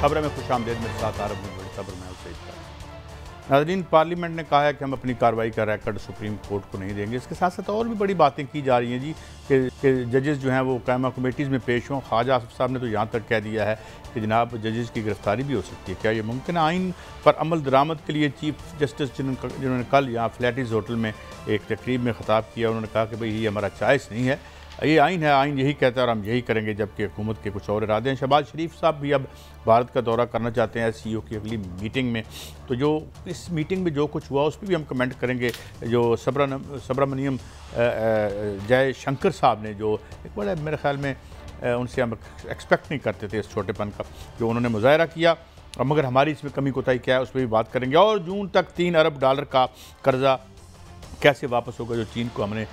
खबर में खुशामदीद, मेरे साथ आरब में बड़ी खबर में उसे नाज़रीन, पार्लियामेंट ने कहा है कि हम अपनी कार्रवाई का रिकॉर्ड सुप्रीम कोर्ट को नहीं देंगे। इसके साथ साथ और भी बड़ी बातें की जा रही हैं जी कि जजेस जो हैं वो कायमा कमेटीज़ में पेश हों। ख्वाजा आसिफ साहब ने तो यहाँ तक कह दिया है कि जनाब जजेस की गिरफ्तारी भी हो सकती है। क्या ये मुमकिन है? आइन पर अमल दरामद के लिए चीफ जस्टिस जिन्होंने कल यहाँ फ्लैटिस होटल में एक तकरीब में ख़िताब किया, उन्होंने कहा कि भाई ये हमारा चॉइस नहीं है, ये आइन है, आइन यही कहता है और हम यही करेंगे, जबकि हुकूमत के कुछ और इरादे हैं। शहबाज शरीफ साहब भी अब भारत का दौरा करना चाहते हैं SCO की अगली मीटिंग में। तो जो इस मीटिंग में जो कुछ हुआ उस पर भी हम कमेंट करेंगे। जो सुब्रमण्यम जयशंकर साहब ने जो एक बड़ा मेरे ख्याल में उनसे हम एक्सपेक्ट नहीं करते थे इस छोटेपन का जो उन्होंने मुजाहरा किया, और मगर हमारी इसमें कमी कोताही क्या है उस पर भी बात करेंगे। और जून तक $3 अरब का कर्जा कैसे वापस होगा जो चीन को हमने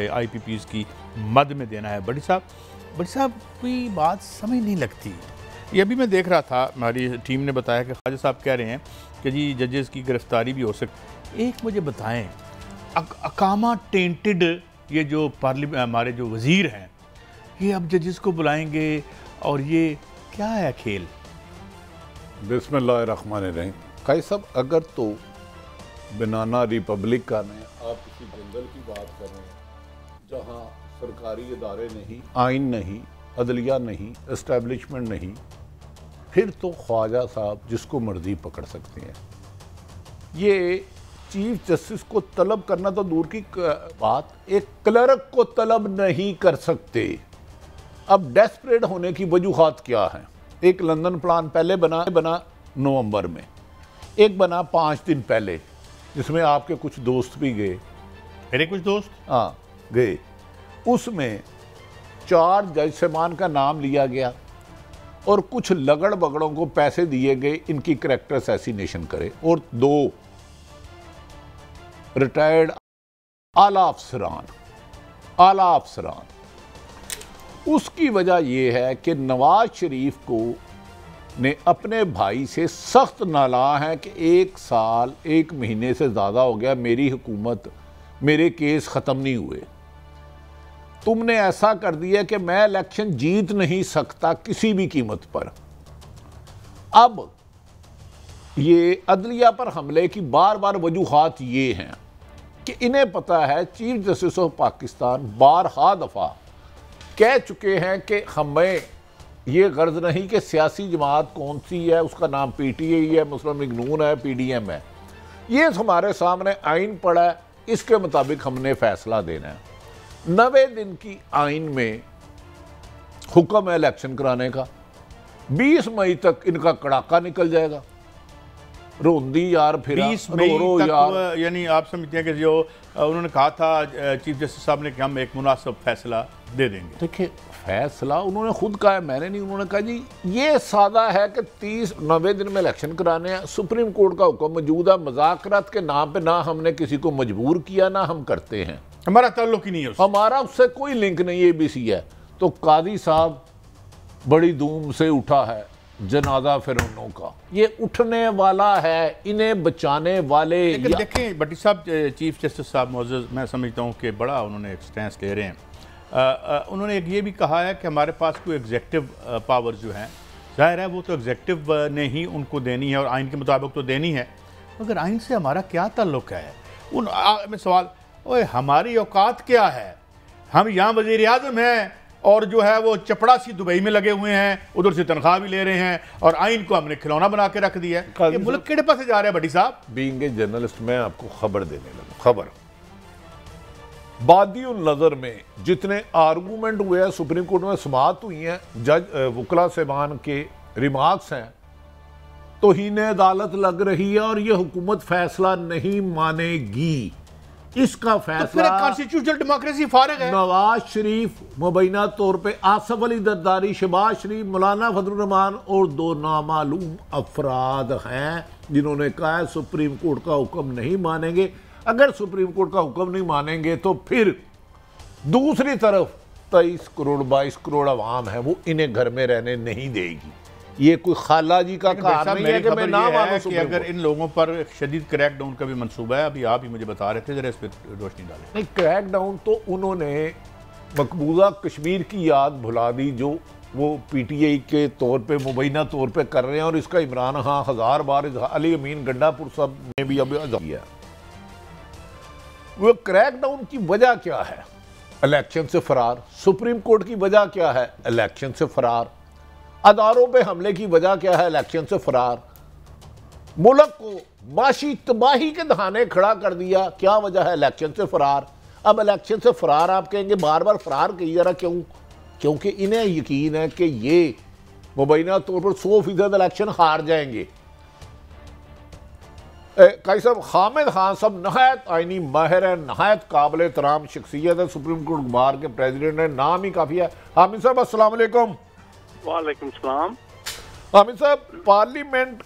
IPPs की मद में देना है। बड़ी साहब कोई बात समझ नहीं लगती। ये अभी मैं देख रहा था, हमारी टीम ने बताया कि ख्वाजा साहब कह रहे हैं कि जी जजेस की गिरफ्तारी भी हो सकती। एक मुझे बताएं, अकामा टेंटेड ये जो पार्लियामेंट हमारे जो वज़ीर हैं ये अब जजेस को बुलाएंगे और ये क्या है खेल? बिस्मिल्लाहिर्रहमानिर्रहीम। काई साहब, अगर तो बनाना रिपब्लिक का में आप किसी जंगल की बात कर रहे हैं जहाँ सरकारी इदारे नहीं, आइन नहीं, अदलिया नहीं, इस्टेब्लिशमेंट नहीं, फिर तो ख्वाजा साहब जिसको मर्जी पकड़ सकते हैं। ये चीफ जस्टिस को तलब करना तो दूर की बात, एक क्लर्क को तलब नहीं कर सकते। अब डेस्परेट होने की वजूहात क्या है? एक लंदन प्लान पहले बना नवंबर में, एक बना 5 दिन पहले जिसमें आपके कुछ दोस्त भी गए, मेरे कुछ दोस्त गए। उसमें 4 जज साहबान का नाम लिया गया और कुछ लगड़ बगड़ों को पैसे दिए गए इनकी कैरेक्टर असैसिनेशन करे, और 2 रिटायर्ड आला अफसरान। उसकी वजह यह है कि नवाज शरीफ को ने अपने भाई से सख्त नाला है कि 1 साल 1 महीने से ज़्यादा हो गया मेरी हुकूमत, मेरे केस ख़त्म नहीं हुए, तुमने ऐसा कर दिया कि मैं इलेक्शन जीत नहीं सकता किसी भी कीमत पर। अब ये अदलिया पर हमले की बार बार वजूहात ये हैं कि इन्हें पता है चीफ जस्टिस ऑफ पाकिस्तान बारहा दफ़ा कह चुके हैं कि हमें ये गर्ज नहीं कि सियासी जमात कौन सी है, उसका नाम PTI है, मुस्लिम लीग नून है, PDM है। ये हमारे सामने आइन पड़ा है, इसके मुताबिक हमने फैसला देना है। 90 दिन की आइन में हुक्म है इलेक्शन कराने का। 20 मई तक इनका कड़ाका निकल जाएगा। रोंदी यार फिर 20 मई तक, यानी आप समझते हैं कि जो उन्होंने कहा था चीफ जस्टिस साहब ने कि हम एक मुनासिब फैसला दे देंगे। देखिए, फैसला उन्होंने खुद कहा है, मैंने नहीं। उन्होंने कहा जी ये सादा है कि 90 दिन में इलेक्शन कराने हैं, सुप्रीम कोर्ट का हुक्म मौजूद है, मुज़ाकरात के नाम पे ना हमने किसी को मजबूर किया ना हम करते हैं, हमारा ताल्लुक ही नहीं है उससे। हमारा उससे कोई लिंक नहीं, ABC है। तो कादी साहब बड़ी धूम से उठा है जनाजा फिरौनों का, ये उठने वाला है, इन्हें बचाने वाले। लेकिन देखें भट्टी साहब, चीफ जस्टिस साहब मौजूद, मैं समझता हूँ कि बड़ा उन्होंने एक स्टैंस ले रहे हैं। उन्होंने एक ये भी कहा है कि हमारे पास कोई एग्जेक्टिव पावर जो हैं, जाहिर है वो तो एग्जेक्टिव ने ही उनको देनी है और आइन के मुताबिक तो देनी है, मगर आइन से हमारा क्या ताल्लुक है? में सवाल, ओए हमारी औकात क्या है? हम यहाँ वज़ीर आज़म हैं और जो है वो चपड़ा सी दुबई में लगे हुए हैं, उधर से तनख्वाह भी ले रहे हैं और आइन को हमने खिलौना बना के रख दिया है। ये मुल्क केड़े पासे जा रहा है भट्टी साहब? बीइंग ए जर्नलिस्ट मैं आपको खबर देने लगा। खबर बादी उन नज़र में जितने आर्गूमेंट हुए हैं, सुप्रीम कोर्ट में समाअत हुई हैं, जज वकला साहबान के रिमार्क्स हैं, तौहीन अदालत लग रही है और ये हुकूमत फैसला नहीं मानेगी। इसका फैसला तो कॉन्स्टिट्यूशनल डेमोक्रेसी फारिग है। नवाज शरीफ मुबैना तौर पे, आसफ अली जरदारी, शहबाज शरीफ, मौलाना फजलुर रहमान और 2 नामालूम अफराद हैं जिन्होंने कहा है सुप्रीम कोर्ट का हुक्म नहीं मानेंगे। अगर सुप्रीम कोर्ट का हुक्म नहीं मानेंगे तो फिर दूसरी तरफ 23 करोड़ 22 करोड़ आवाम है वो इन्हें घर में रहने नहीं देगी। ये कोई खाला जी का काम नहीं है कि मैं ना मानूं कि अगर इन लोगों पर शदीद क्रैकडाउन का भी मंसूबा है। अभी आप ही मुझे बता रहे थे, जरा इस पर रोशनी डालें। नहीं, क्रैकडाउन तो उन्होंने मकबूजा कश्मीर की याद भुला दी जो वो पीटीआई के तौर पे मुबैना तौर पे कर रहे हैं, और इसका इमरान खान 1000 बार अली अमीन गंडापुर साहब ने भी अब किया। वो क्रैकडाउन की वजह क्या है? इलेक्शन से फरार। सुप्रीम कोर्ट की वजह क्या है? इलेक्शन से फरार। अदारों पे हमले की वजह क्या है? इलेक्शन से फरार। मुल्क को माशी तबाही के दहाने खड़ा कर दिया, क्या वजह है? इलेक्शन से फरार। अब इलेक्शन से फरार आप कहेंगे बार बार फरार कही जा रहा, क्यों? क्योंकि इन्हें यकीन है कि ये मुबैना तौर पर 100% इलेक्शन हार जाएंगे। काई साहब, हामिद खान साहब नहायत आइनी माहिर है, नहायत काबिल एहतराम शख्सियत है, सुप्रीम कोर्ट बार के प्रेसिडेंट है, नाम ही काफ़ी है। हामिद साहब अस्सलाम वालेकुम। वालेकुम सलाम। हामिद साहब, पार्लियामेंट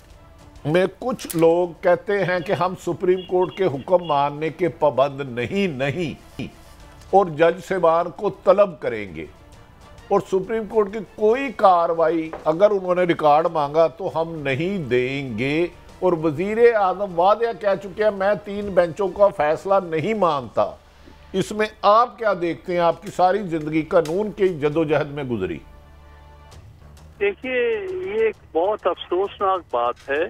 में कुछ लोग कहते हैं कि हम सुप्रीम कोर्ट के हुक्म मानने के पाबंद नहीं और जज साहबान को तलब करेंगे, और सुप्रीम कोर्ट की कोई कार्रवाई अगर उन्होंने रिकॉर्ड मांगा तो हम नहीं देंगे। और वजीर आजम वादे कह चुके हैं मैं 3 बेंचों का फैसला नहीं मानता। इसमें आप क्या देखते हैं? आपकी सारी जिंदगी कानून की जदोजहद में गुजरी। देखिए, ये एक बहुत अफसोसनाक बात है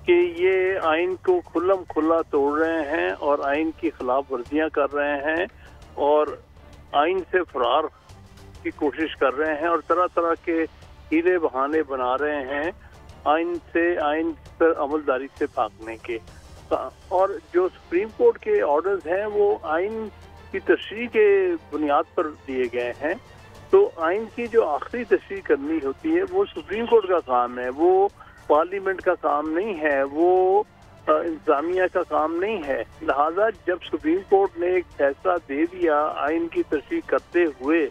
कि ये आइन को खुल्लम खुल्ला तोड़ रहे हैं और आइन की खिलाफ वर्जियां कर रहे हैं और आइन से फरार की कोशिश कर रहे हैं और तरह तरह के हीरे बहाने बना रहे हैं आइन पर अमलदारी से भागने के। और जो सुप्रीम कोर्ट के ऑर्डर्स हैं वो आइन की तशरीह के बुनियाद पर दिए गए हैं, तो आइन की जो आखिरी तशरीह करनी होती है वो सुप्रीम कोर्ट का काम है, वो पार्लियामेंट का काम नहीं है, वो इंतजामिया का काम नहीं है। लिहाजा जब सुप्रीम कोर्ट ने एक फैसला दे दिया आइन की तशरीह करते हुए,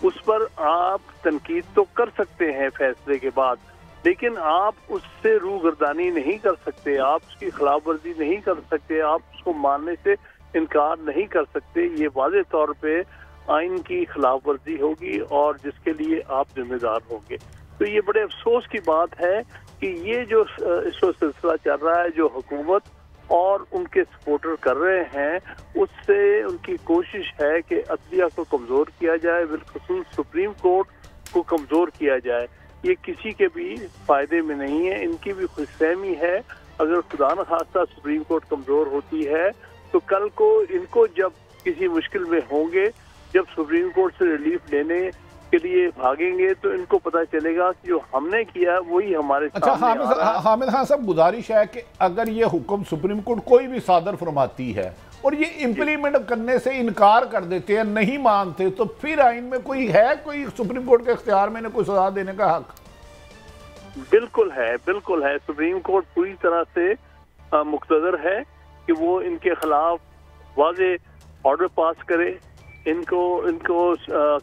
उस पर आप तनकीद तो कर सकते हैं फैसले के बाद, लेकिन आप उससे रूगर्दानी नहीं कर सकते, आप उसकी खिलाफ वर्जी नहीं कर सकते, आप उसको मानने से इनकार नहीं कर सकते। ये वाज़ेह तौर पे आइन की खिलाफ वर्जी होगी और जिसके लिए आप जिम्मेदार होंगे। तो ये बड़े अफसोस की बात है कि ये जो इस वक्त सिलसिला चल रहा है, जो हुकूमत और उनके सपोर्टर कर रहे हैं, उससे उनकी कोशिश है कि अदलिया को कमज़ोर किया जाए, बिलखुसूस सुप्रीम कोर्ट को कमज़ोर किया जाए। ये किसी के भी फायदे में नहीं है, इनकी भी खुशफहमी है। अगर खुदा न खास्ता सुप्रीम कोर्ट कमज़ोर होती है तो कल को इनको जब किसी मुश्किल में होंगे, जब सुप्रीम कोर्ट से रिलीफ लेने के लिए भागेंगे, तो इनको पता चलेगा कि जो हमने किया वही हमारे सामने आ रहा है। हामिद खान साहब, गुजारिश है कि अगर ये हुक्म सुप्रीम कोर्ट कोई भी सादर फरमाती है और ये इम्प्लीमेंट करने से इनकार कर देते हैं, नहीं मानते, तो फिर आइन में कोई है, कोई सुप्रीम कोर्ट के इख्तियार में कोई सजा देने का हक? बिल्कुल है, बिल्कुल है। सुप्रीम कोर्ट पूरी तरह से मुक़्तदर है कि वो इनके खिलाफ वाज़े ऑर्डर पास करे, इनको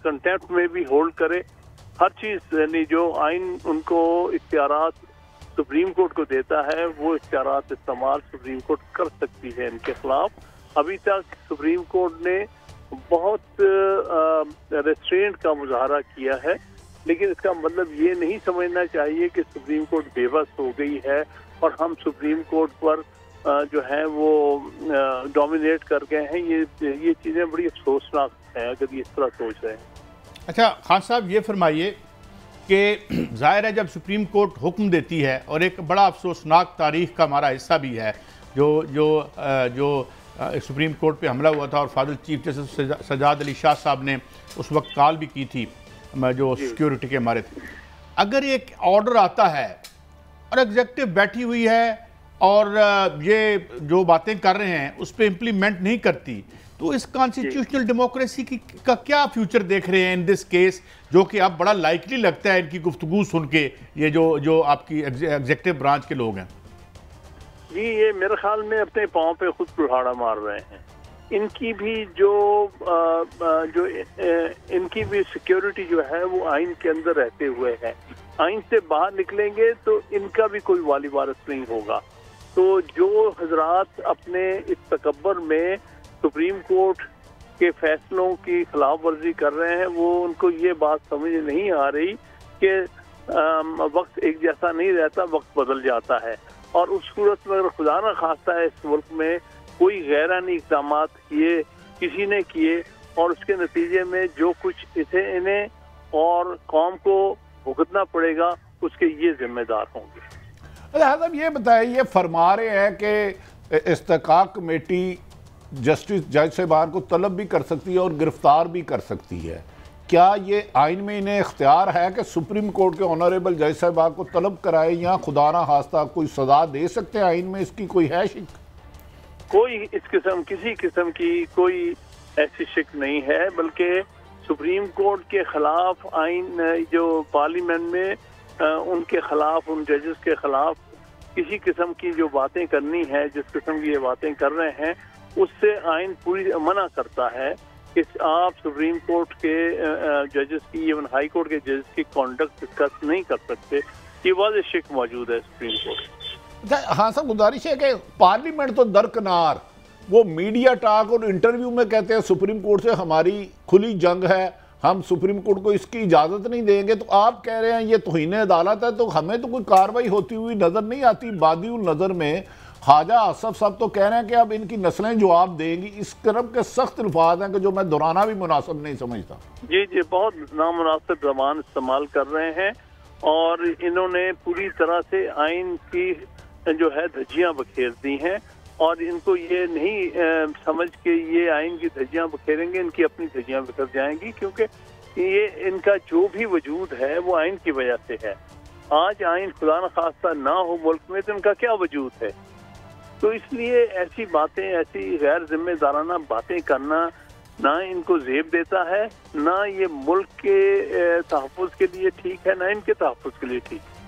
कंटेम्प्ट में भी होल्ड करे, हर चीज़, यानी जो आइन उनको इख्तियारात सुप्रीम कोर्ट को देता है वो इख्तियारात इस्तेमाल सुप्रीम कोर्ट कर सकती है इनके खिलाफ। अभी तक सुप्रीम कोर्ट ने बहुत रेस्ट्रेंट का मुजाहरा किया है, लेकिन इसका मतलब ये नहीं समझना चाहिए कि सुप्रीम कोर्ट बेबस हो गई है और हम सुप्रीम कोर्ट पर जो है वो डोमिनेट कर गए हैं। ये चीज़ें बड़ी अफसोसनाक हैं अगर ये इस तरह सोच रहे हैं। अच्छा खान साहब, ये फरमाइए कि ज़ाहिर है जब सुप्रीम कोर्ट हुक्म देती है, और एक बड़ा अफसोसनाक तारीख का हमारा हिस्सा भी है जो सुप्रीम कोर्ट पे हमला हुआ था और father chief justice Sajjad Ali Shah साहब ने उस वक्त कॉल भी की थी जो सिक्योरिटी के हमारे थे। अगर एक ऑर्डर आता है और एग्जेक्टिव बैठी हुई है और ये जो बातें कर रहे हैं उस पर इम्प्लीमेंट नहीं करती, तो इस कॉन्स्टिट्यूशनल डेमोक्रेसी का क्या फ्यूचर देख रहे हैं इन दिस केस, जो कि अब बड़ा लाइकली लगता है इनकी गुफ्तगू सुन के, ये जो आपकी एग्जेक्टिव ब्रांच के लोग हैं? जी, ये मेरे ख्याल में अपने पाँव पे खुद कुल्हाड़ा मार रहे हैं। इनकी भी जो इनकी भी सिक्योरिटी जो है वो आइन के अंदर रहते हुए है, आइन से बाहर निकलेंगे तो इनका भी कोई वाली वारिस नहीं होगा। तो जो हजरात अपने इस तकब्बर में सुप्रीम कोर्ट के फैसलों की खिलाफ वर्जी कर रहे हैं, वो उनको ये बात समझ नहीं आ रही कि वक्त एक जैसा नहीं रहता, वक्त बदल जाता है। और उस सूरत में अगर खुदा न खास्ता है इस मुल्क में कोई गैरानी इक़दामात किए, किसी ने किए, और उसके नतीजे में जो कुछ इन्हें और कौम को भुगतना पड़ेगा, उसके ये जिम्मेदार होंगे। साहब ये बताएं, ये फरमा रहे हैं कि इस्तेकाक कमेटी जस्टिस जज साहिबान को तलब भी कर सकती है और गिरफ्तार भी कर सकती है। क्या ये आइन में इन्हें इख्तियार है कि सुप्रीम कोर्ट के ऑनरेबल जज साहिबान को तलब कराए या खुदा ना खास्ता कोई सजा दे सकते हैं? आइन में इसकी कोई है शिक? कोई इस किस्म किसी किस्म की कोई ऐसी शिक नहीं है, बल्कि सुप्रीम कोर्ट के खिलाफ आइन जो पार्लियामेंट में उनके खिलाफ, उन जजेस के खिलाफ किसी किस्म की जो बातें करनी है, जिस किस्म की ये बातें कर रहे हैं, उससे आइन पूरी मना करता है कि आप सुप्रीम कोर्ट के जजेस की, इवन हाई कोर्ट के जजेस की कॉन्डक्ट डिस्कस नहीं कर सकते। ये वाज़ेह शिक मौजूद है सुप्रीम कोर्ट। हाँ साहब, गुजारिश है कि पार्लियामेंट तो दरकिनार, वो मीडिया टॉक और इंटरव्यू में कहते हैं सुप्रीम कोर्ट से हमारी खुली जंग है, हम सुप्रीम कोर्ट को इसकी इजाज़त नहीं देंगे। तो आप कह रहे हैं ये तौहीन अदालत है, तो हमें तो कोई कार्रवाई होती हुई नज़र नहीं आती। बादी नज़र में ख्वाजा आसफ साहब तो कह रहे हैं कि अब इनकी नस्लें जवाब देंगी। इस तरह के सख्त अल्फाज हैं कि जो मैं दोहराना भी मुनासिब नहीं समझता। जी जी, बहुत नामुनासिब ज़बान इस्तेमाल कर रहे हैं और इन्होंने पूरी तरह से आइन की जो है धज्जियां बखेर दी हैं और इनको ये नहीं समझ के ये आइन की धज्जियां बखेरेंगे, इनकी अपनी धज्जियां बिखर जाएंगी, क्योंकि ये इनका जो भी वजूद है वो आइन की वजह से है। आज आइन खुदा न खास्ता ना हो मुल्क में तो इनका क्या वजूद है? तो इसलिए ऐसी बातें, ऐसी गैर जिम्मेदाराना बातें करना ना इनको जेब देता है, ना ये मुल्क के तहफ़्फ़ुज़ के लिए ठीक है, ना इनके तहफ़्फ़ुज़ के लिए ठीक है।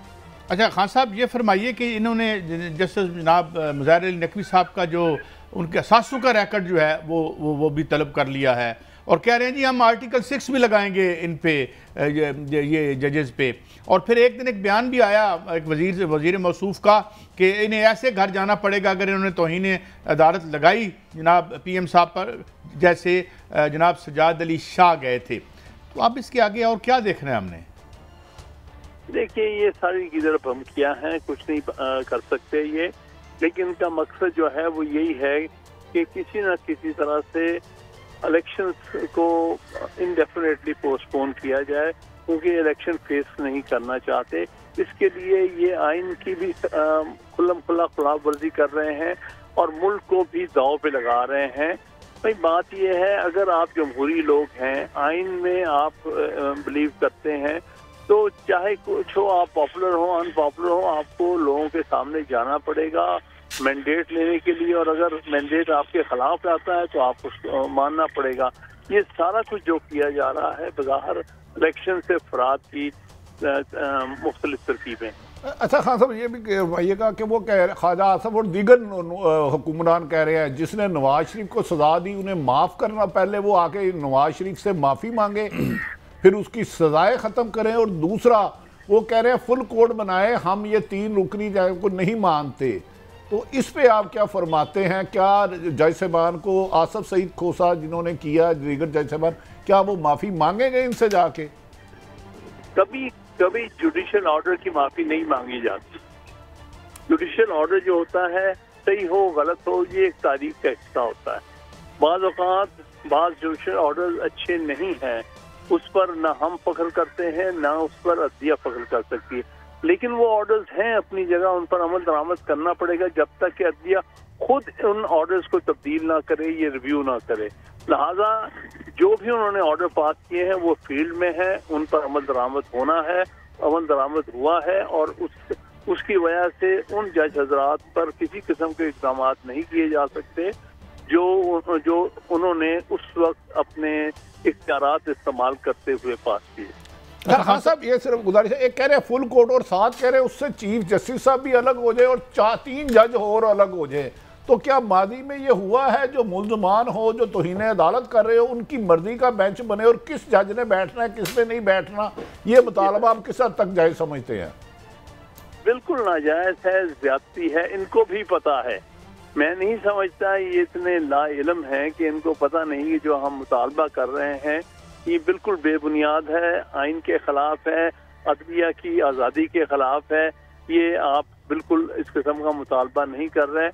अच्छा खान साहब, ये फरमाइए कि इन्होंने जस्टिस जनाब मुज़ाहिर अली नकवी साहब का जो उनके सासू का रिकॉर्ड जो है वो भी तलब कर लिया है और कह रहे हैं जी हम आर्टिकल 6 भी लगाएंगे इन पे, ये जजेस पे। और फिर एक दिन एक बयान भी आया एक वज़ीर मौसूफ का कि इन्हें ऐसे घर जाना पड़ेगा अगर इन्होंने तौहीन अदालत लगाई जनाब PM साहब पर, जैसे जनाब सजाद अली शाह गए थे। तो अब इसके आगे और क्या देखना है हमने? देखिए, ये सारी की तरफ धमकियां हैं, कुछ नहीं कर सकते ये, लेकिन इनका मकसद जो है वो यही है कि किसी न किसी तरह से इलेक्शंस को इंडेफिनेटली पोस्टपोन किया जाए, क्योंकि इलेक्शन फेस नहीं करना चाहते। इसके लिए ये आइन की भी खुल्लम खुल्ला खिलाफ वर्जी कर रहे हैं और मुल्क को भी दाव पे लगा रहे हैं। भाई बात ये है, अगर आप जमहूरी लोग हैं, आइन में आप बिलीव करते हैं, तो चाहे कुछ हो, आप पॉपुलर हो अनपॉपुलर हो, आपको लोगों के सामने जाना पड़ेगा मैंडेट लेने के लिए, और अगर मैंडेट आपके खिलाफ आता है तो आपको उसको मानना पड़ेगा। ये सारा कुछ जो किया जा रहा है बज़ाहिर इलेक्शन से फराद की मुख्तलिफ तरकीबें। अच्छा खान साहब, ये भी कहिएगा कि वो कह रहे ख्वाजा आसफ और दीगर हुक्मरान कह रहे हैं जिसने नवाज शरीफ को सजा दी उन्हें माफ़ करना, पहले वो आके नवाज शरीफ से माफ़ी मांगे फिर उसकी सजाएं ख़त्म करें, और दूसरा वो कह रहे हैं फुल कोड बनाए, हम ये 3 रुकनी जाए को नहीं मानते। तो इस पे आप क्या फरमाते हैं? क्या जज साहबान को, आसफ सईद खोसा जिन्होंने किया, दीगर जज साहबान, क्या वो माफ़ी मांगेंगे इनसे जाके? कभी कभी जुडिशियल ऑर्डर की माफ़ी नहीं मांगी जाती। जुडिशियल ऑर्डर जो होता है, सही हो गलत हो, ये एक तारीख का हिस्सा होता है। बाज़ औक़ात बाज़ जुडिशियल ऑर्डर अच्छे नहीं हैं, उस पर ना हम फख्र करते हैं ना उस पर अदलिया फख्र कर सकती है, लेकिन वो ऑर्डर्स हैं अपनी जगह, उन पर अमल दरामद करना पड़ेगा जब तक कि अदलिया खुद उन ऑर्डर्स को तब्दील ना करे, ये रिव्यू ना करे। लिहाजा जो भी उन्होंने ऑर्डर पास किए हैं वो फील्ड में है, उन पर अमल दरामद होना है, अमल दरामद हुआ है, और उसकी वजह से उन जज हजरात पर किसी किस्म के इक़दाम नहीं किए जा सकते जो उन्होंने उस वक्त अपने इख्तियारात इस्तेमाल करते हुए पास किए। हाँ साहब, ये सिर्फ गुजारिश है, एक कह रहे हैं फुल कोर्ट और 7 कह रहे हैं उससे चीफ जस्टिस साहब भी अलग हो जाए और 3 जज और अलग हो जाए। तो क्या मादी में ये हुआ है जो मुल्ज़मान हो, जो तौहीन अदालत कर रहे हो, उनकी मर्जी का बेंच बने और किस जज ने बैठना है किस ने नहीं बैठना, ये मुतालबा आप किस हद तक जायज़ समझते हैं? बिल्कुल नाजायज़ है, ज्यादती है, इनको भी पता है। मैं नहीं समझता ये इतने लाइल्म हैं कि इनको पता नहीं कि जो हम मुतालबा कर रहे हैं ये बिल्कुल बेबुनियाद है, आइन के खिलाफ है, अदलिया की आज़ादी के खिलाफ है। ये आप बिल्कुल इस किस्म का मुतालबा नहीं कर रहे,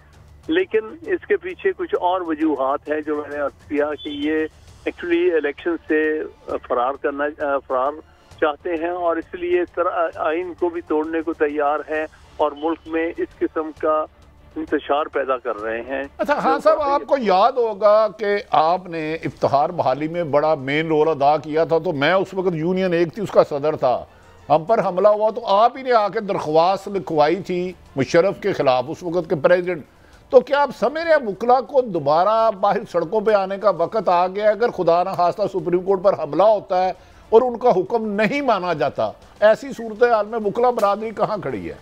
लेकिन इसके पीछे कुछ और वजूहात हैं जो मैंने अर्ज़ किया कि ये एक्चुअली इलेक्शन से फरार चाहते हैं और इसलिए आइन को भी तोड़ने को तैयार हैं और मुल्क में इस किस्म का इंतशार पैदा कर रहे हैं। अच्छा हाँ साहब, आपको याद होगा कि आपने इफ्तिखार बहाली में बड़ा मेन रोल अदा किया था, तो मैं उस वक्त यूनियन एक थी, उसका सदर था। हम पर हमला हुआ तो आप ही ने आके दरख्वास्त लिखवाई थी मुशर्रफ के खिलाफ, उस वक्त के प्रेसिडेंट। तो क्या आप समझ रहे हैं वकला को दोबारा बाहर सड़कों पे आने का वक्त आ गया? अगर खुदा ना खास्ता सुप्रीम कोर्ट पर हमला होता है और उनका हुक्म नहीं माना जाता, ऐसी सूरत हाल में वकला बरादरी कहाँ खड़ी है?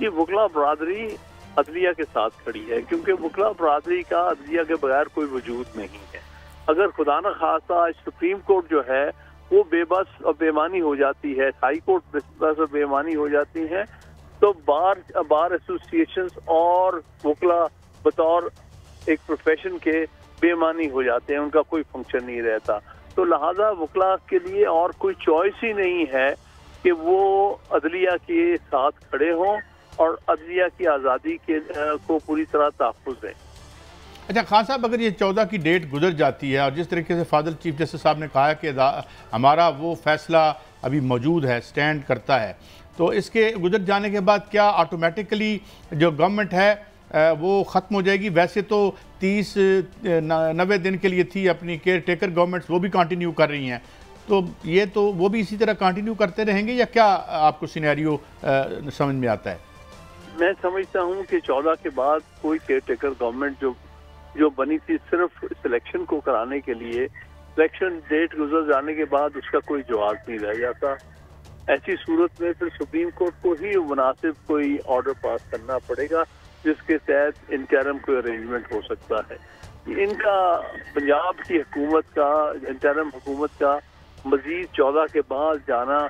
ये वकला बरादरी अदलिया के साथ खड़ी है, क्योंकि वकला बरादरी का अदलिया के बगैर कोई वजूद नहीं है। अगर खुदा न खास्ता सुप्रीम कोर्ट जो है वो बेबस और बेमानी हो जाती है, हाई कोर्ट बेबस और बेमानी हो जाती है, तो बार एसोसिएशंस और वकला बतौर एक प्रोफेशन के बेमानी हो जाते हैं, उनका कोई फंक्शन नहीं रहता। तो लिहाजा वकला के लिए और कोई चॉइस ही नहीं है कि वो अदलिया के साथ खड़े हों और अदलिया की आज़ादी के को पूरी तरह तहफ़्फ़ुज़ दें। अच्छा खान साहब, अगर ये 14 की डेट गुजर जाती है और जिस तरीके से फादल चीफ जस्टिस साहब ने कहा कि हमारा वो फैसला अभी मौजूद है, स्टैंड करता है, तो इसके गुजर जाने के बाद क्या ऑटोमेटिकली जो गवर्नमेंट है वो ख़त्म हो जाएगी? वैसे तो 30-90 दिन के लिए थी अपनी केयर टेकर गवर्नमेंट्स, वो भी कंटिन्यू कर रही हैं, तो ये तो वो भी इसी तरह कंटिन्यू करते रहेंगे या क्या आपको सिनेरियो समझ में आता है? मैं समझता हूँ कि 14 के बाद कोई केयर टेकर गवर्नमेंट जो बनी थी सिर्फ सिलेक्शन को कराने के लिए, सिलेक्शन डेट गुजर जाने के बाद उसका कोई जवाब नहीं रह जाता। ऐसी सूरत में फिर सुप्रीम कोर्ट को ही मुनासिब कोई ऑर्डर पास करना पड़ेगा जिसके तहत इंटरम कोई अरेंजमेंट हो सकता है। इनका पंजाब की हुकूमत का, इंटरम हुकूमत का मजीद 14 के बाद जाना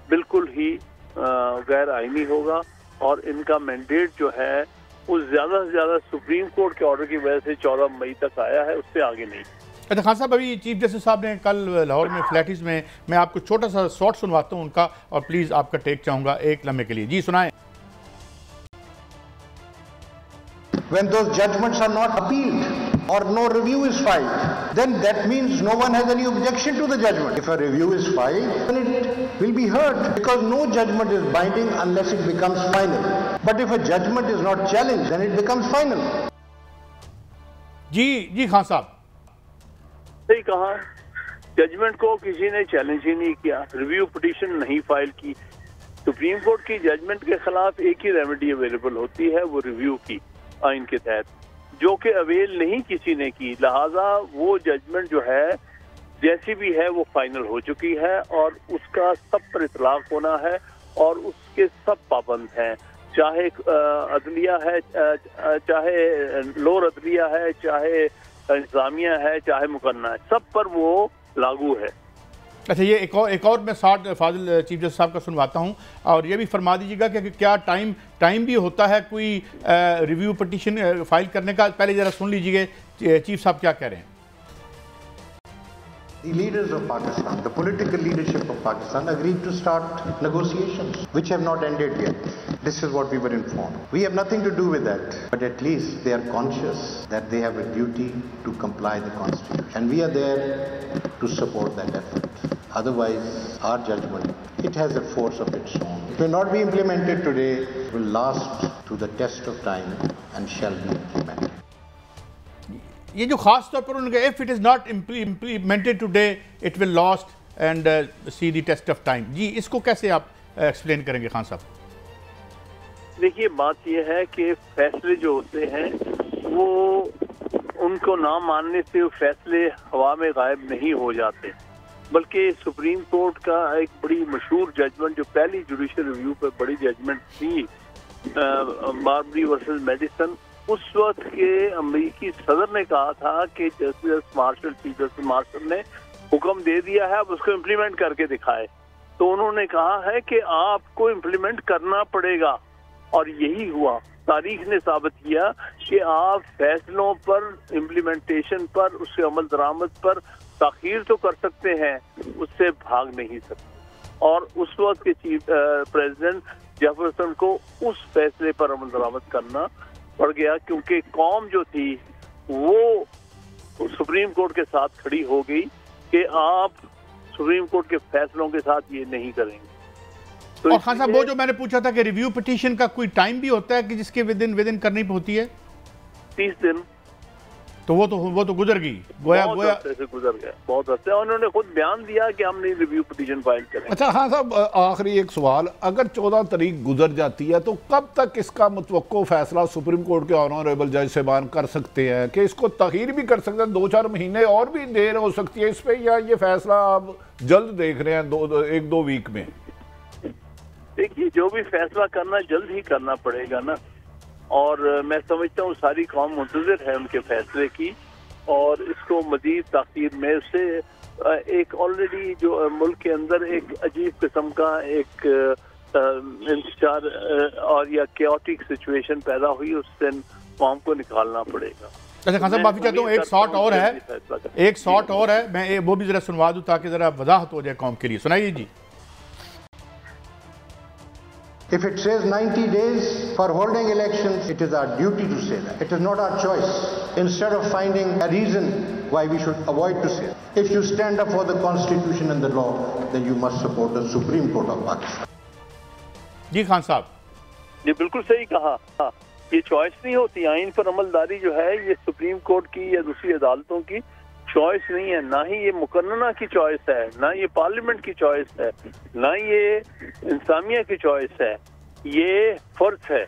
बिल्कुल ही गैर आईनी होगा और इनका मैंडेट जो है वो ज़्यादा से ज़्यादा सुप्रीम कोर्ट के ऑर्डर की वजह से 14 मई तक आया है, उससे आगे नहीं। अच्छा खान साहब, अभी चीफ जस्टिस साहब ने कल लाहौर में फ्लैटिस में, मैं आपको छोटा सा शॉर्ट सुनवाता हूँ उनका और प्लीज़ आपका टेक चाहूँगा एक लम्हे के लिए। जी सुनाएं। When those judgments are not appealed or no review is filed, then that means no one has any objection to the judgment. If a review is filed, then it will be heard, because no judgment is binding unless it becomes final. But if a judgment is not challenged, then it becomes final. जी खान साहब, सही कहा। Judgement को किसी ने challenge ही नहीं किया, review petition नहीं file की। सुप्रीम कोर्ट की जजमेंट के खिलाफ एक ही रेमेडी अवेलेबल होती है, वो रिव्यू की आइन के तहत, जो कि अवेल नहीं किसी ने की। लिहाजा वो जजमेंट जो है जैसी भी है वो फाइनल हो चुकी है और उसका सब पर इतलाक होना है और उसके सब पाबंद हैं, चाहे अदलिया है, चाहे लोअर अदलिया है, चाहे इंतजामिया है, चाहे मुकन्ना है, सब पर वो लागू है। अच्छा ये एक और मैं फाजिल चीफ जस्टिस साहब का सुनवाता हूं और ये भी फरमा दीजिएगा कि क्या टाइम भी होता है कोई रिव्यू पिटीशन फाइल करने का? पहले जरा सुन लीजिए चीफ साहब क्या कह रहे हैं। The leaders of Pakistan, the political leadership of Pakistan agreed to start negotiations which have not ended yet. This is what we were informed. We have nothing to do with that, but at least they are conscious that they have a duty to comply the Constitution, and we are there to support that effort. Otherwise, our judgment, it has a force of its own. It will not be implemented today, it will last to the test of time and shall be implemented. ये जो खास तौर पर उन्होंने if it is not implemented today it will lost and see the test of time, जी इसको कैसे आप एक्सप्लेन करेंगे खान साहब? देखिए बात यह है कि फैसले जो होते हैं वो उनको ना मानने से वो फैसले हवा में गायब नहीं हो जाते, बल्कि सुप्रीम कोर्ट का एक बड़ी मशहूर जजमेंट जो पहली जुडिशियल रिव्यू पर बड़ी जजमेंट थी, बार्बरी वर्सेस मेडिसन, उस वक्त के अमेरिकी सदर ने कहा था कि चीफ जस्टिस मार्शल ने हुक्म दे दिया है, अब उसको इम्प्लीमेंट करके दिखाए। तो उन्होंने कहा है कि आपको इम्प्लीमेंट करना पड़ेगा और यही हुआ। तारीख ने साबित किया कि आप फैसलों पर, इम्प्लीमेंटेशन पर, उसके अमल दरामद पर ताखीर तो कर सकते हैं, उससे भाग नहीं सकते। और उस वक्त के चीफ प्रेसिडेंट जेफरसन को उस फैसले पर अमल दरामद करना पड़ गया, क्योंकि कौम जो थी वो सुप्रीम कोर्ट के साथ खड़ी हो गई कि आप सुप्रीम कोर्ट के फैसलों के साथ ये नहीं करेंगे। तो और खान साहब वो जो मैंने पूछा था कि रिव्यू पिटीशन का कोई टाइम भी होता है कि जिसके विद इन करनी होती है? 30 दिन। तो वो तो गुजर गई, गोया से गुजर गया, बहुत अच्छे। उन्होंने खुद बयान दिया कि हम नहीं रिव्यू पिटीशन फाइल करेंगे। अच्छा हाँ साहब, आखिरी एक सवाल, अगर 14 तारीख गुजर जाती है तो कब तक इसका मुतवक्को फैसला सुप्रीम कोर्ट के ऑनरेबल जज साहबान कर सकते हैं कि इसको तखीर भी कर सकते हैं, 2-4 महीने और भी देर हो सकती है इस पे, या ये फैसला आप जल्द देख रहे हैं 1-2 वीक में? देखिए, जो भी फैसला करना जल्द ही करना पड़ेगा ना, और मैं समझता हूँ सारी कौम मुंतज़िर है उनके फैसले की, और इसको मजीद ताख़ीर में उससे एक ऑलरेडी जो मुल्क के अंदर एक अजीब किस्म का एक इंतजार और या केओटिक सिचुएशन पैदा हुई, उससे कौम को निकालना पड़ेगा। अच्छा खान साहब, माफी चाहता हूँ, एक शॉट और है, मैं वो भी जरा सुनवा दूँ ताकि जरा वजाहत हो जाए कौम के लिए। सुनाइए जी। If it says 90 days for holding elections, it is our duty to say that. It is not our choice. Instead of finding a reason why we should avoid to say it. If you stand up for the Constitution and the law, then you must support the Supreme Court of Pakistan. जी खान साहब, ये बिल्कुल सही कहा। हाँ, ये choice नहीं होती। आइन पर अमलदारी जो है ये सुप्रीम कोर्ट की या दूसरी अदालतों की चॉइस नहीं है, ना ही ये मुकन्नना की चॉइस है, ना ये पार्लियामेंट की चॉइस है, ना ये इंसामिया की चॉइस है। ये फर्ज है,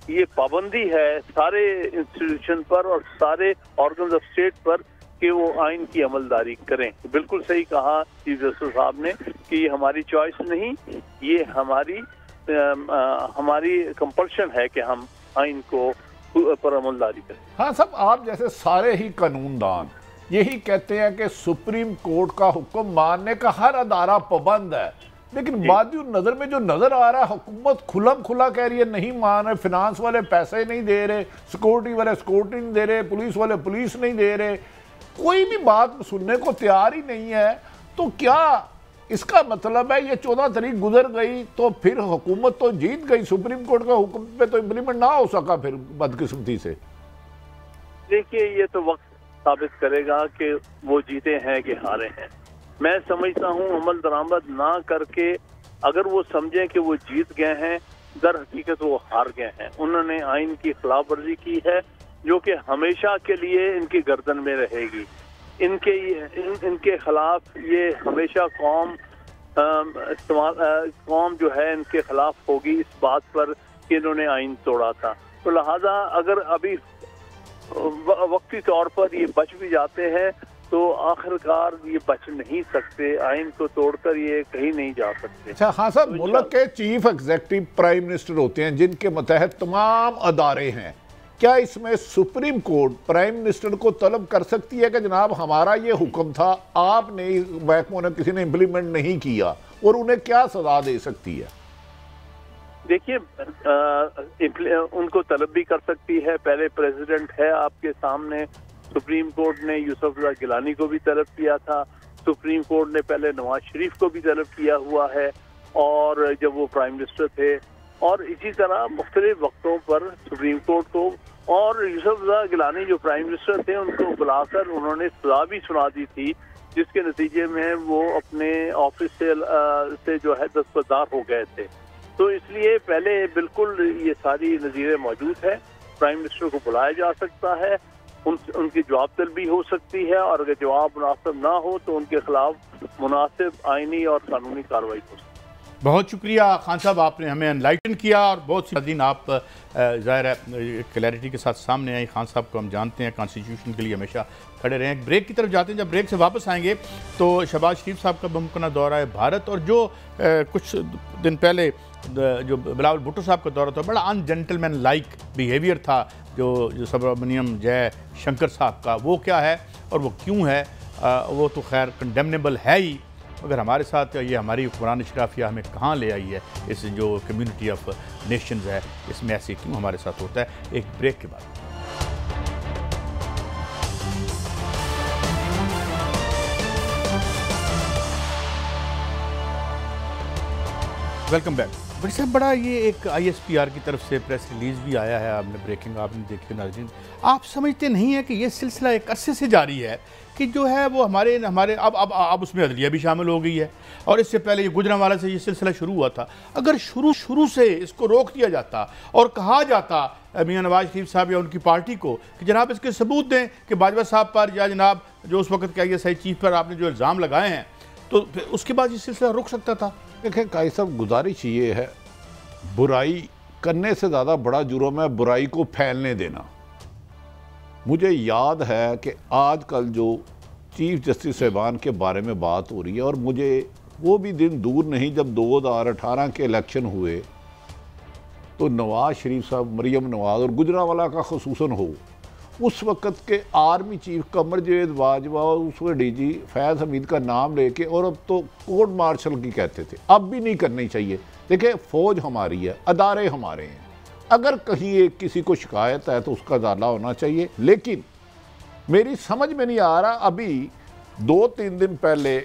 ये पाबंदी है सारे इंस्टीट्यूशन पर और सारे ऑर्गन्स ऑफ स्टेट पर कि वो आइन की अमलदारी करें। बिल्कुल सही कहा चीफ जस्टिस साहब ने कि ये हमारी चॉइस नहीं, ये हमारी कंपल्शन है कि हम आइन को पर अमलदारी करें। हाँ साहब, आप जैसे सारे ही कानूनदान यही कहते हैं कि सुप्रीम कोर्ट का हुक्म मानने का हर अदारा पाबंद है, लेकिन बादी नजर में जो नजर आ रहा है, हुकूमत खुलम खुला कह रही है नहीं मान रहे, फिनांस वाले पैसे नहीं दे रहे, सिक्योरिटी वाले सिक्योरिटी नहीं दे रहे, पुलिस वाले पुलिस नहीं दे रहे, कोई भी बात सुनने को तैयार ही नहीं है। तो क्या इसका मतलब है ये 14 तारीख गुजर गई तो फिर हुकूमत तो जीत गई, सुप्रीम कोर्ट का हुक्म पे तो इम्प्लीमेंट ना हो सका फिर बदकिस्मती से? देखिए, ये तो वक्त साबित करेगा कि वो जीते हैं कि हारे हैं। मैं समझता हूँ अमल दरामद ना करके अगर वो समझें कि वो जीत गए हैं, दर हकीकत वो हार गए हैं। उन्होंने आइन की खिलाफ वर्जी की है जो कि हमेशा के लिए इनकी गर्दन में रहेगी। इनके खिलाफ ये हमेशा कौम जो है इनके खिलाफ होगी इस बात पर कि इन्होंने आइन तोड़ा था। तो लिहाजा अगर अभी वक्ती तौर पर ये बच भी जाते हैं तो आखिरकार ये बच नहीं सकते, आइन को तोड़कर ये कहीं नहीं जा सकते। अच्छा हाँ साहब, मुल्क के चीफ एग्जीक्यूटिव प्राइम मिनिस्टर होते हैं जिनके मतहत तमाम अदारे हैं, क्या इसमें सुप्रीम कोर्ट प्राइम मिनिस्टर को तलब कर सकती है कि जनाब हमारा ये हुक्म था, आपने महकमों ने किसी ने इम्प्लीमेंट नहीं किया, और उन्हें क्या सजा दे सकती है? देखिए, उनको तलब भी कर सकती है। पहले प्रेसिडेंट है आपके सामने, सुप्रीम कोर्ट ने यूसुफजई गिलानी को भी तलब किया था, सुप्रीम कोर्ट ने पहले नवाज शरीफ को भी तलब किया हुआ है और जब वो प्राइम मिनिस्टर थे, और इसी तरह मुख्तलिफ वक्तों पर सुप्रीम कोर्ट को और यूसुफजई गिलानी जो प्राइम मिनिस्टर थे उनको बुलाकर उन्होंने सजा भी सुना दी थी, जिसके नतीजे में वो अपने ऑफिस से जो है दस्तबरदार हो गए थे। तो इसलिए पहले बिल्कुल ये सारी नज़ीरें मौजूद है, प्राइम मिनिस्टर को बुलाया जा सकता है, उनकी जवाब तलबी हो सकती है, और अगर जवाब मुनासिब ना हो तो उनके खिलाफ मुनासिब आइनी और कानूनी कार्रवाई हो सकती है। बहुत शुक्रिया खान साहब, आपने हमें एनलाइटन किया और बहुत सी दिन आप ज़ाहिर है क्लैरिटी के साथ सामने आई। खान साहब को हम जानते हैं कॉन्स्टिट्यूशन के लिए हमेशा खड़े रहे हैं। ब्रेक की तरफ जाते हैं, जब ब्रेक से वापस आएंगे तो शहबाज शरीफ साहब का बमुमकिन दौरा है भारत, और जो कुछ दिन पहले जो बिलावल भुट्टो साहब का दौरा था, बड़ा अनजेंटलमैन लाइक बिहेवियर था जो सुब्रमण्यम जय शंकर साहब का, वो क्या है और वो क्यों है, वो तो खैर कंडेमनेबल है ही, मगर हमारे साथ ये हमारी हुक्मरान अशराफिया हमें कहाँ ले आई है, इस जो कम्युनिटी ऑफ नेशंस है इसमें ऐसे क्यों हमारे साथ होता है। एक ब्रेक के बाद वेलकम बैक। बड़ी साहब बड़ा ये एक ISPR की तरफ से प्रेस रिलीज़ भी आया है, आपने ब्रेकिंग आपने देखी नाज़रीन। आप समझते नहीं है कि ये सिलसिला एक अरसे से जारी है कि जो है वो हमारे अब उसमें अदलिया भी शामिल हो गई है, और इससे पहले ये गुजरांवाला से ये सिलसिला शुरू हुआ था। अगर शुरू से इसको रोक दिया जाता और कहा जाता मियां नवाज शरीफ साहब या उनकी पार्टी को कि जनाब इसके सबूत दें कि बाजवा साहब पर या जनाब जो उस वक्त के ISI चीफ पर आपने जो इल्ज़ाम लगाए हैं, तो फिर उसके बाद ये सिलसिला रुक सकता था। देखें काई साहब, गुजारिश ये है, बुराई करने से ज़्यादा बड़ा जुर्म है बुराई को फैलने देना। मुझे याद है कि आजकल जो चीफ जस्टिस साहबान के बारे में बात हो रही है, और मुझे वो भी दिन दूर नहीं जब 2018 के इलेक्शन हुए तो नवाज शरीफ साहब, मरियम नवाज और गुजरांवाला का खसूसन हो, उस वक़्त के आर्मी चीफ कमर जावेद बाजवा और उस वक्त DG फैज़ हमीद का नाम लेके, और अब तो कोर्ट मार्शल की कहते थे, अब भी नहीं करनी चाहिए। देखिए फ़ौज हमारी है, अदारे हमारे हैं, अगर कहीं एक किसी को शिकायत है तो उसका अदाला होना चाहिए। लेकिन मेरी समझ में नहीं आ रहा, अभी 2-3 दिन पहले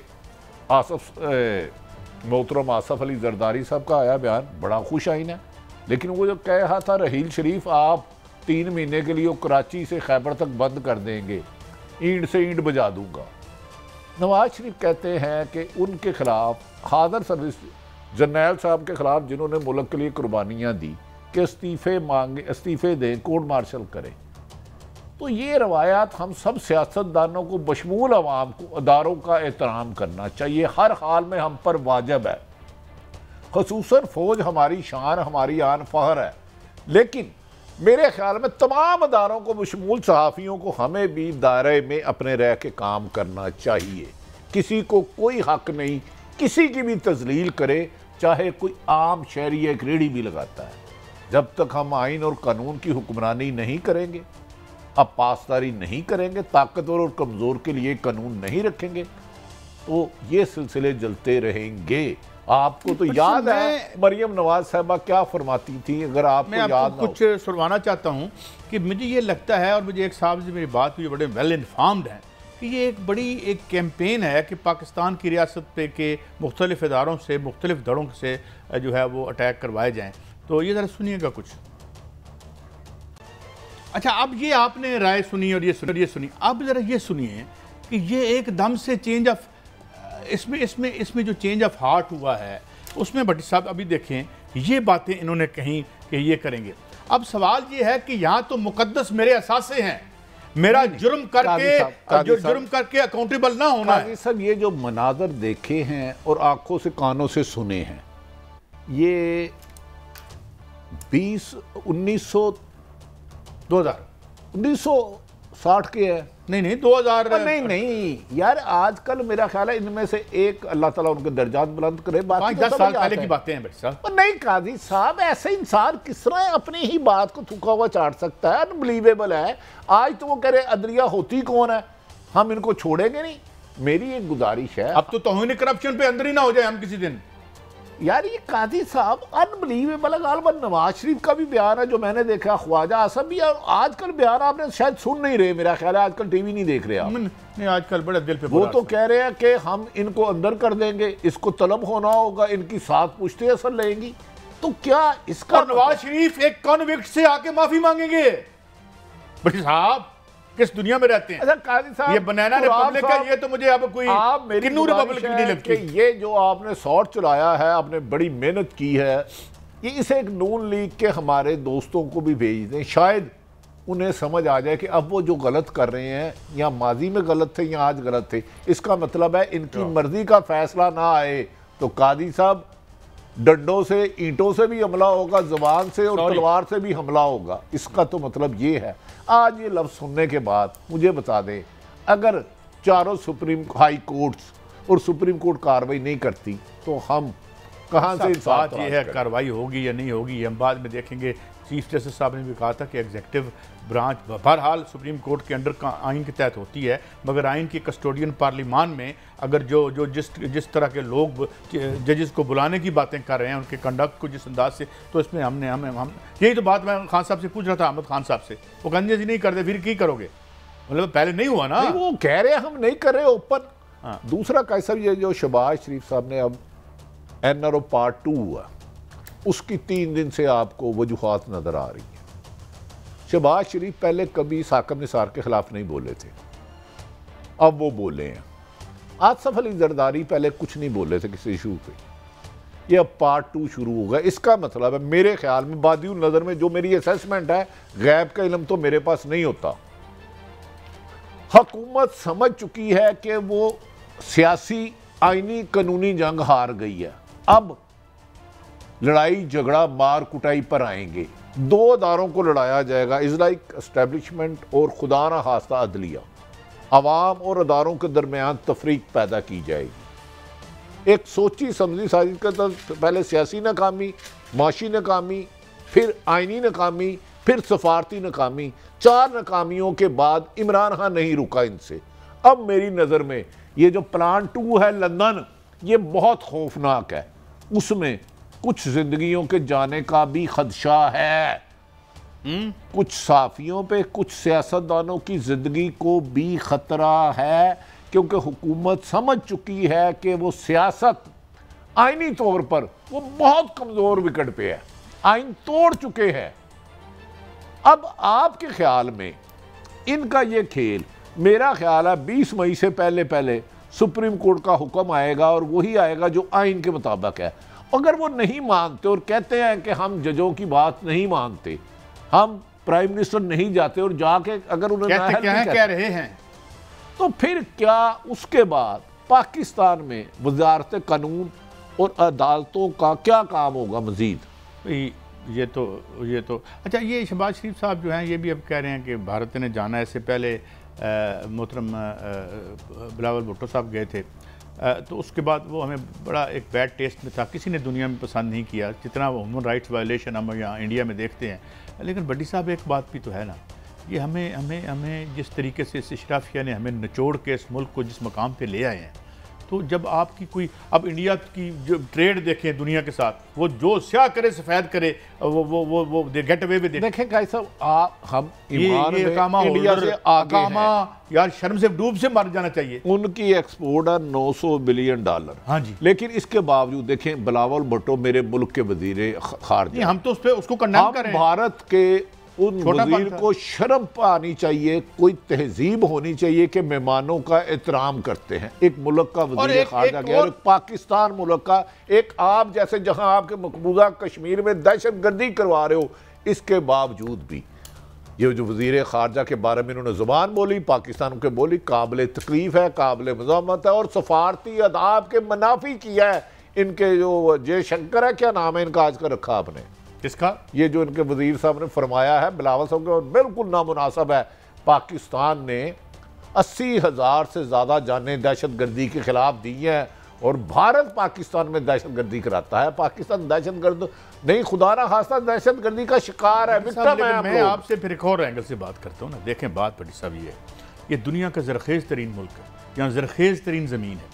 मोहतरम आसफ अली जरदारी साहब का आया बयान, बड़ा खुश आइन है, लेकिन वो जो कह रहा था रहील शरीफ आप 3 महीने के लिए कराची से खैबर तक बंद कर देंगे, ईंट से ईंट बजा दूंगा। नवाज शरीफ कहते हैं कि उनके खिलाफ हादर सर्विस जर्नैल साहब के खिलाफ जिन्होंने मुल्क के लिए कुर्बानियाँ दी कि इस्तीफ़े दें, कोर्ट मार्शल करें। तो ये रवायात हम सब सियासतदानों को बशमूल अवाम को, अदारों का एहतराम करना चाहिए, हर हाल में हम पर वाजिब है। खसूसन फ़ौज हमारी शान, हमारी आन फ़ख्र है, लेकिन मेरे ख्याल में तमाम अदारों को बशमूल सहाफ़ियों को हमें भी दायरे में अपने रह के काम करना चाहिए। किसी को कोई हक नहीं किसी की भी तजलील करे, चाहे कोई आम शहरी एक रेड़ी भी लगाता है। जब तक हम आइन और कानून की हुक्मरानी नहीं करेंगे, अब पासदारी नहीं करेंगे, ताकतवर और कमज़ोर के लिए कानून नहीं रखेंगे, तो ये सिलसिले जलते रहेंगे। आपको तो याद है मरियम नवाज साहबा क्या फरमाती थी, अगर आपको याद कुछ सुनवाना चाहता हूँ कि मुझे ये लगता है, और मुझे एक साहब से मेरी बात हुई बड़े वेल इन्फॉर्म्ड हैं, कि ये एक बड़ी एक कैंपेन है कि पाकिस्तान की रियासत पे के मुख्तलिफ इदारों से, मुख्तलिफ धड़ों से जो है वो अटैक करवाए जाएँ। तो ये ज़रा सुनिएगा कुछ। अच्छा, अब ये आपने राय सुनी और ये सुनी, अब ज़रा ये सुनिए कि ये एकदम से चेंज ऑफ इसमें जो चेंज ऑफ हार्ट हुआ है उसमें भट्टी साहब अभी देखें ये बातें इन्होंने कहीं कि ये करेंगे। अब सवाल ये है कि यहाँ तो मुकद्दस मेरे असासे हैं, मेरा जुर्म करके अकाउंटेबल ना होना है। सब ये जो मनाजर देखे हैं और आंखों से कानों से सुने हैं, ये 1960 के है। नहीं 2000 नहीं यार, आजकल मेरा ख्याल है इनमें से एक, अल्लाह ताला उनके दर्जात बुलंद करे, बाकी 10 साल पहले की बातें हैं साहब। नहीं काजी साहब, ऐसे इंसान किस तरह अपनी ही बात को थूका हुआ चाट सकता है? अनबिलीवेबल है। आज तो वो कह रहे अदलिया होती कौन है, हम इनको छोड़ेंगे नहीं। मेरी एक गुजारिश है, अब तो तौहीन करप्शन पे अंदर ही ना हो जाए हम किसी दिन। यार ये काजी साहब अनबिलीवेबल। गालबन नवाज शरीफ का भी बयान है जो मैंने देखा, ख्वाजा आसफ भी, आजकल बयान आपने शायद सुन नहीं रहे, मेरा ख्याल है आजकल टीवी नहीं देख रहे आप। नहीं, आजकल बड़े दिल पे वो तो कह रहे हैं कि हम इनको अंदर कर देंगे, इसको तलब होना होगा, इनकी साथ पुश्ते असर लेंगी। तो क्या इसका नवाज शरीफ एक कॉन्विक्ट से आके माफी मांगेंगे? बड़ी साहब किस दुनिया में रहते हैं? अच्छा काजी साहब, ये बनाना रिपब्लिक है, ये तो मुझे अब कोई किन्नू रिपब्लिक नहीं लगती। ये जो आपने शॉट चलाया है, आपने बड़ी मेहनत की है, ये इसे एक नून लीग के हमारे दोस्तों को भी भेज दें, शायद उन्हें समझ आ जाए कि अब वो जो गलत कर रहे हैं, या माजी में गलत थे या आज गलत थे, इसका मतलब है इनकी मर्जी का फैसला ना आए तो काजी साहब डंडों से, ईंटों से भी हमला होगा, जुबान से और तलवार से भी हमला होगा। इसका तो मतलब ये है। आज ये लफ्ज़ सुनने के बाद मुझे बता दें, अगर चारों सुप्रीम हाई कोर्ट्स और सुप्रीम कोर्ट कार्रवाई नहीं करती तो हम कहाँ से बात ये है कार्रवाई होगी या नहीं होगी, ये हम बाद में देखेंगे। चीफ जस्टिस साहब ने भी कहा था कि एग्जीक्यूटिव ब्रांच बहरहाल सुप्रीम कोर्ट के अंडर का आइन के तहत होती है, मगर आइन की कस्टोडियन पार्लिमान में अगर जो जिस तरह के लोग जजेस को बुलाने की बातें कर रहे हैं, उनके कंडक्ट को जिस अंदाज से, तो इसमें हम यही तो बात मैं खान साहब से पूछ रहा था, अहमद खान साहब से, वो कहते जी नहीं करते, फिर क्या करोगे? मतलब पहले नहीं हुआ ना, वो कह रहे हैं हम नहीं कर रहे ओपन। दूसरा कैसा, ये जो शहबाज शरीफ साहब ने अब NRO Part 2 हुआ, उसकी 3 दिन से आपको वजूहात नज़र आ रही हैं। शहबाज शरीफ पहले कभी साकिब निसार के ख़िलाफ़ नहीं बोले थे, अब वो बोले हैं। आसिफ अली जरदारी पहले कुछ नहीं बोले थे किसी इशू पे, ये अब पार्ट 2 शुरू होगा। इसका मतलब है मेरे ख्याल में, बादियुल नज़र में, जो मेरी असेसमेंट है, गैब का इल्म तो मेरे पास नहीं होता, हुकूमत समझ चुकी है कि वो सियासी आईनी कानूनी जंग हार गई है। अब लड़ाई झगड़ा मार कुटाई पर आएंगे। 2 अदारों को लड़ाया जाएगा, इज लाइक एस्टेब्लिशमेंट और खुदा ना खास्ता अदलिया। अवाम और अदारों के दरमियान तफरीक पैदा की जाएगी। एक सोची समझी साजिश का तो पहले सियासी नाकामी, माशी नाकामी, फिर आइनी नाकामी, फिर सफारती नाकामी। 4 नाकामियों के बाद इमरान खान नहीं रुका इनसे। अब मेरी नज़र में ये जो प्लान 2 है लंदन, ये बहुत खौफनाक है। उसमें कुछ जिंदगियों के जाने का भी खदशा है। कुछ साफियों पे, कुछ सियासतदानों की जिंदगी को भी खतरा है, क्योंकि हुकूमत समझ चुकी है कि वो सियासत आईनी तौर पर वो बहुत कमजोर विकेट पे है, आइन तोड़ चुके हैं। अब आपके ख्याल में इनका ये खेल, मेरा ख्याल है 20 मई से पहले पहले सुप्रीम कोर्ट का हुक्म आएगा और वही आएगा जो आइन के मुताबिक है। अगर वो नहीं मानते और कहते हैं कि हम जजों की बात नहीं मानते, हम प्राइम मिनिस्टर नहीं जाते, और जाके अगर उन्होंने कह रहे हैं, तो फिर क्या उसके बाद पाकिस्तान में वजारत कानून और अदालतों का क्या काम होगा मजीद? ये तो अच्छा, ये शहबाज शरीफ साहब जो हैं ये भी अब कह रहे हैं कि भारत ने जाना है। इससे पहले मोहतरम बिलावल भुट्टो साहब गए थे, तो उसके बाद वो हमें बड़ा एक बैड टेस्ट में था, किसी ने दुनिया में पसंद नहीं किया, जितना ह्यूमन राइट्स वायलेशन हम यहाँ इंडिया में देखते हैं। लेकिन बड्डी साहब एक बात भी तो है ना, ये हमें जिस तरीके से इस इशराफिया ने हमें निचोड़ के इस मुल्क को जिस मकाम पे ले आए हैं, तो जब आपकी कोई, अब इंडिया की जो ट्रेड देखें दुनिया के साथ, वो जो स्याह करे सफ़ेद करे, वो गेट अवे में देखें गाइस साहब, हम इंडिया से आकामा यार शर्म से डूब से मर जाना चाहिए। उनकी एक्सपोर्ट है $900 बिलियन। हाँ जी, लेकिन इसके बावजूद देखें बिलावल भुट्टो मेरे मुल्क के वजीर खारजा, हम तो उस पर उसको कंडेम कर रहे हैं। भारत के उन वजीर को शर्म आनी चाहिए, कोई तहजीब होनी चाहिए कि मेहमानों का एहतराम करते हैं। एक मुल्क का वजीर खारजा गया और पाकिस्तान मुल्क का, एक आप जैसे जहां आपके मकबूजा कश्मीर में दहशतगर्दी करवा रहे हो, इसके बावजूद भी ये जो वजीर खारजा के बारे में इन्होंने जुबान बोली, पाकिस्तान के बोली, काबिल तकलीफ है, काबिल मज़ामत है, और सफारती अदाब के मुनाफी किया है। इनके जो जयशंकर है, क्या नाम है इनका आज का रखा आपने, किसका? ये जो इनके वजीर साहब ने फरमाया है बिलावल साहब के, बिल्कुल नामुनासिब है। पाकिस्तान ने 80,000 से ज़्यादा जानें दहशतगर्दी के खिलाफ दी हैं, और भारत पाकिस्तान में दहशतगर्दी कराता है। पाकिस्तान दहशतगर्द नहीं, खुदा ना खास्ता दहशतगर्दी का शिकार है। मैं आपसे फिर एक और एंगल से बात करता हूँ ना। देखें बात बड़ी सब ये दुनिया का ज़रखेज़ तरीन मुल्क है, यहाँ ज़रखेज़ तरीन ज़मीन है,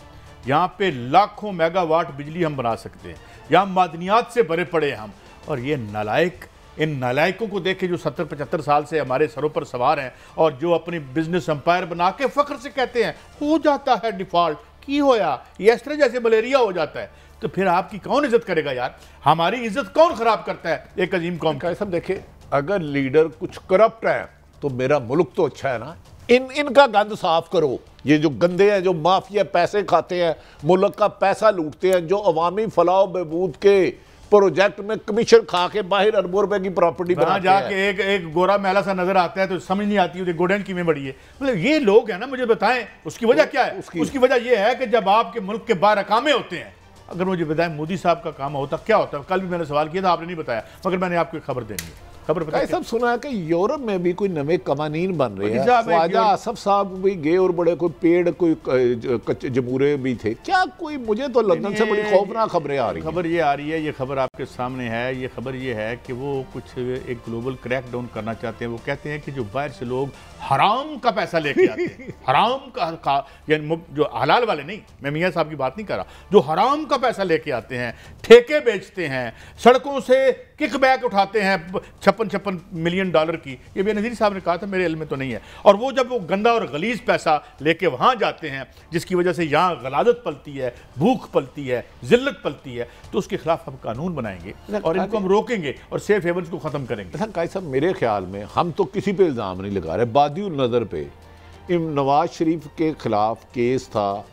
यहाँ पे लाखों मेगावाट बिजली हम बना सकते हैं, यहाँ मादनियात से भरे पड़े हम। और ये नालायक, इन नालायकों को देखे जो 70-75 साल से हमारे सरों पर सवार हैं, और जो अपनी बिजनेस एम्पायर बना के फ़ख्र से कहते हैं हो जाता है डिफ़ॉल्ट, की होया, ये इस तरह जैसे मलेरिया हो जाता है, तो फिर आपकी कौन इज्जत करेगा यार? हमारी इज्जत कौन ख़राब करता है एक अजीम कौम का? सब देखे, अगर लीडर कुछ करप्ट है तो मेरा मुल्क तो अच्छा है ना। इनका गंद साफ करो। ये जो गंदे हैं, जो माफिया पैसे खाते हैं, मुल्क का पैसा लूटते हैं, जो अवामी फलाह बहबूद के प्रोजेक्ट में कमीशन खा के बाहर अरबों रुपए की प्रॉपर्टी बना जाके एक गोरा मैला सा नजर आता है तो समझ नहीं आती है गोल्डन की में बड़ी है। मतलब ये लोग हैं ना, मुझे बताएं उसकी वजह क्या है? उसकी वजह यह है कि जब आपके मुल्क के बाहर अकामे होते हैं, अगर मुझे बताएं मोदी साहब का काम होता क्या होता? कल भी मैंने सवाल किया था, आपने नहीं बताया, मगर मैंने आपको खबर देनी है। खबर बताया सब सुना है कि यूरोप में भी कोई नए कवानीन बन रहे हैं। ख्वाजा आसफ साहब भी गए और बड़े कोई पेड़, कोई जमूरे भी थे क्या? कोई, मुझे तो लंदन से बड़ी खौफनाक खबरें आ रही हैं। खबर ये आ रही है, ये खबर आपके सामने है। ये खबर ये है कि वो कुछ एक ग्लोबल क्रैक डाउन करना चाहते हैं। वो कहते हैं कि जो बाहर से लोग हराम का पैसा लेके आते हैं, हराम का यानी जो हलाल वाले नहीं, मैं मियाँ साहब की बात नहीं कर रहा, जो हराम का पैसा लेके आते हैं, ठेके बेचते हैं, सड़कों से किकबैक उठाते हैं 56 मिलियन डॉलर की, ये भी नज़ीर साहब ने कहा था, मेरे इल्म में तो नहीं है। और वो जब वो गंदा और गलीज पैसा लेके वहाँ जाते हैं जिसकी वजह से यहाँ गलादत पलती है, भूख पलती है, जिल्लत पलती है, तो उसके खिलाफ हम कानून बनाएंगे और इनको हम रोकेंगे और सेफ हेवन्स को ख़त्म करेंगे। कायद साहब, मेरे ख्याल में हम तो किसी पे इल्ज़ाम नहीं लगा रहे, बादिउल नज़र पे नवाज शरीफ के खिलाफ केस था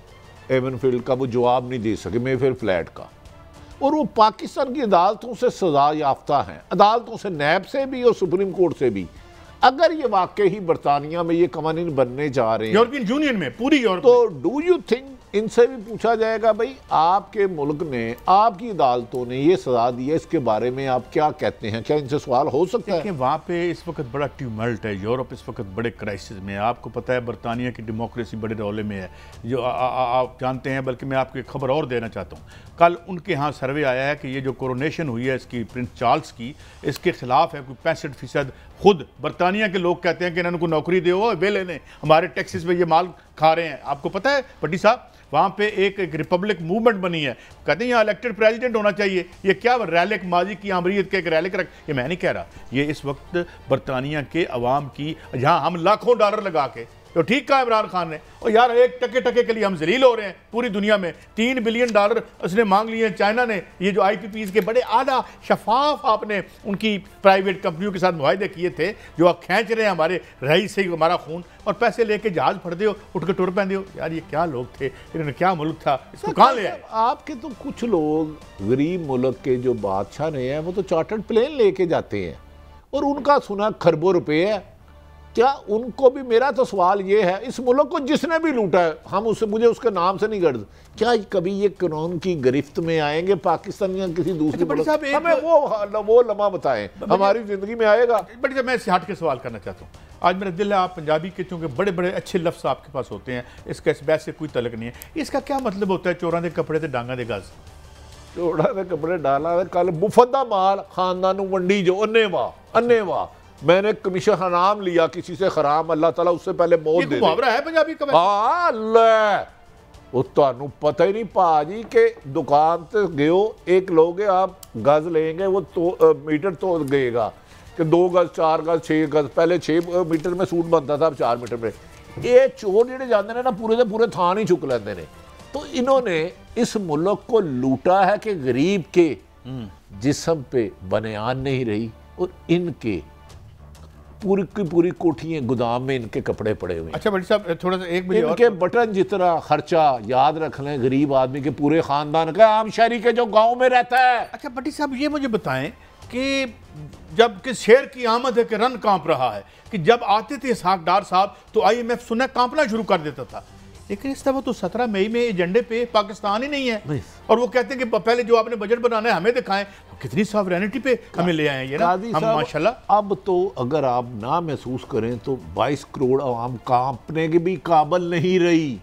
एवनफील्ड का, वो जवाब नहीं दे सके मेफेयर फ्लैट का, और वो पाकिस्तान की अदालतों से सजा याफ्ता हैं, अदालतों से, नैब से भी और सुप्रीम कोर्ट से भी। अगर ये वाकई ही बरतानिया में ये कवानीन बनने जा रहे हैं, यूरोपियन यूनियन में, पूरी यूरोप, तो डू यू थिंक इनसे भी पूछा जाएगा भाई आपके मुल्क ने, आपकी अदालतों ने ये सजा दी है, इसके बारे में आप क्या कहते हैं? क्या इनसे सवाल हो सकता है? वहाँ पे इस वक्त बड़ा ट्यूमल्ट है, यूरोप इस वक्त बड़े क्राइसिस में है। आपको पता है बरतानिया की डेमोक्रेसी बड़े रौले में है, जो आप जानते हैं। बल्कि मैं आपको एक खबर और देना चाहता हूँ, कल उनके यहाँ सर्वे आया है कि ये जो कोरोनेशन हुई है इसकी प्रिंस चार्ल्स की, इसके खिलाफ है कोई 65% खुद बरतानिया के लोग कहते हैं कि इन्होंने को नौकरी दो, वेले ने हमारे टैक्सेस में ये माल खा रहे हैं। आपको पता है भट्टी साहब, वहाँ पे एक रिपब्लिक मूवमेंट बनी है, कहते हैं यहाँ इलेक्टेड प्रेसिडेंट होना चाहिए। ये क्या रैलिक माजी की अमरीत के एक रैलिक रख, ये मैं नहीं कह रहा, ये इस वक्त बरतानिया के अवाम की, जहाँ हम लाखों डॉलर लगा के, तो ठीक कहा इमरान खान ने, और यार एक टके के लिए हम जलील हो रहे हैं पूरी दुनिया में। $3 बिलियन उसने मांग लिए हैं चाइना ने। ये जो IPPs के बड़े आधा शफाफ आपने उनकी प्राइवेट कंपनियों के साथ मुआहदे किए थे, जो आप खींच रहे हैं हमारे रईस से हमारा खून, और पैसे लेके जहाज फट दे हो, उठ के टुर पैंदे हो। यार ये क्या लोग थे, इन्होंने क्या मुल्क था, इसको कहाँ ले आए? आपके तो कुछ लोग गरीब मुल्क के जो बादशाह ने हैं वो तो चार्टर्ड प्लेन लेके जाते हैं और उनका सुना खरबों रुपए है। क्या उनको भी, मेरा तो सवाल ये है, इस मुल्क को जिसने भी लूटा है, हम उससे, मुझे उसके नाम से नहीं गर्द, क्या कभी ये कानून की गिरफ्त में आएंगे पाकिस्तान या किसी दूसरे मुल्क? हमें वो लम्हा बताएं, हमारी जिंदगी में आएगा। बट जब मैं सियाट के सवाल करना चाहता हूँ, आज मेरा दिल है, आप पंजाबी के चूँकि बड़े बड़े अच्छे लफ्ज़ आपके पास होते हैं, इसका इस बैस से कोई तलक नहीं है, इसका क्या मतलब होता है चोरां दे कपड़े ते डांगा दे गज? चोड़ा दे कपड़े डाला कल मुफदा माल खानदान वंडी जो अन्नेवा मैंने कमीशन हराम लिया किसी से हराम, अल्लाह ताला उससे पहले मौत दे मुहावरा है पंजाबी का। हाँ ले वो तुहानू पता ही नहीं भाजी के दुकान ते गयो, एक लोगे आप गज लेंगे, वो तो मीटर तो गएगा कि 2 गज 4 गज 6 गज, पहले 6 मीटर में सूट बनता था, अब 4 मीटर में। ये चोर जेडे जाते हैं ना पूरे के पूरे थान ही चुक लेते हैं। तो इन्होंने इस मुल्क को लूटा है कि गरीब के जिस्म पे बनियान नहीं रही, और इनके पूरी की पूरी कोठियां गोदाम में इनके कपड़े पड़े हुए। अच्छा भट्टी साहब, थोड़ा सा एक इनके बटन जितना खर्चा याद रख लें गरीब आदमी के पूरे खानदान का, आम शहरी के जो गांव में रहता है। अच्छा भट्टी साहब, ये मुझे बताएं कि जब कि शेर की आमद है कि रन कांप रहा है, कि जब आते थे साकडार साहब तो IMF सुना कांपना शुरू कर देता था, लेकिन इस दफा तो 17 मई में एजेंडे पे पाकिस्तान ही नहीं है, और वो कहते हैं कि पहले जो आपने बजट बनाना है हमें दिखाएं। कितनी सॉवरेनिटी पे हमें ले आए ये ना हम माशाल्लाह। अब तो अगर आप ना महसूस करें तो 22 करोड़ आवाम कांपने के भी काबिल नहीं रही।